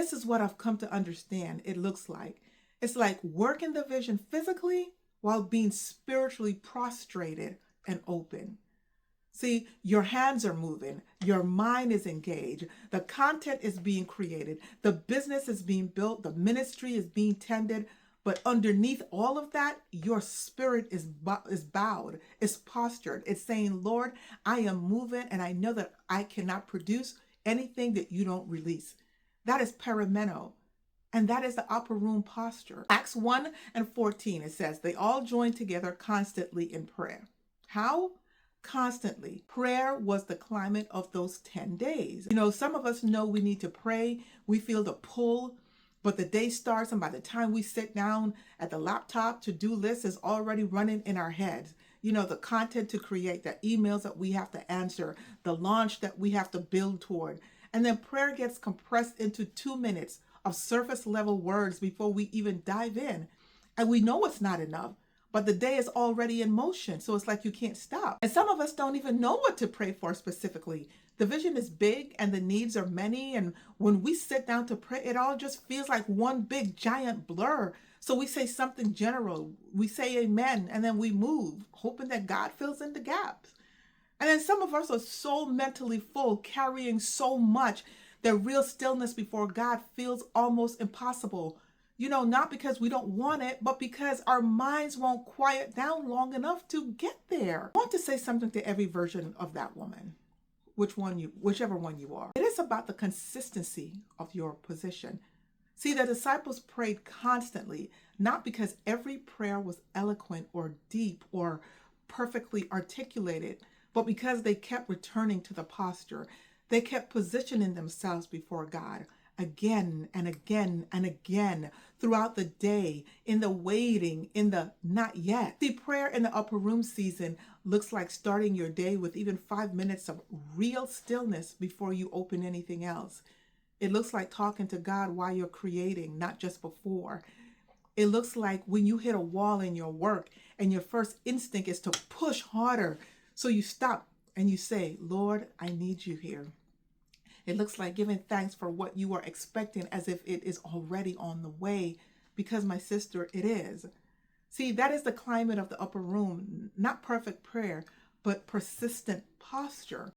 this is what I've come to understand it looks like. It's like working the vision physically while being spiritually prostrated and open. See, your hands are moving, your mind is engaged, the content is being created, the business is being built, the ministry is being tended, but underneath all of that, your spirit is bowed, is postured. It's saying, Lord, I am moving and I know that I cannot produce anything that you don't release. That is parameno. And that is the upper room posture. Acts 1:14, it says, they all joined together constantly in prayer. How? Constantly. Prayer was the climate of those 10 days. You know, some of us know we need to pray. We feel the pull, but the day starts, and by the time we sit down at the laptop, to-do list is already running in our heads. You know, the content to create, the emails that we have to answer, the launch that we have to build toward. And then prayer gets compressed into 2 minutes of surface level words before we even dive in. And we know it's not enough, but the day is already in motion. So it's like you can't stop. And some of us don't even know what to pray for specifically. The vision is big and the needs are many. And when we sit down to pray, it all just feels like one big giant blur. So we say something general, we say amen, and then we move, hoping that God fills in the gaps. And then some of us are so mentally full, carrying so much, that real stillness before God feels almost impossible. You know, not because we don't want it, but because our minds won't quiet down long enough to get there. I want to say something to every version of that woman, whichever one you are. It is about the consistency of your position. See, the disciples prayed constantly, not because every prayer was eloquent or deep or perfectly articulated, but because they kept returning to the posture. They kept positioning themselves before God again and again and again throughout the day, in the waiting, in the not yet. See, prayer in the upper room season looks like starting your day with even 5 minutes of real stillness before you open anything else. It looks like talking to God while you're creating, not just before. It looks like when you hit a wall in your work and your first instinct is to push harder. So you stop and you say, Lord, I need you here. It looks like giving thanks for what you are expecting as if it is already on the way, because my sister, it is. See, that is the climate of the upper room, not perfect prayer, but persistent posture.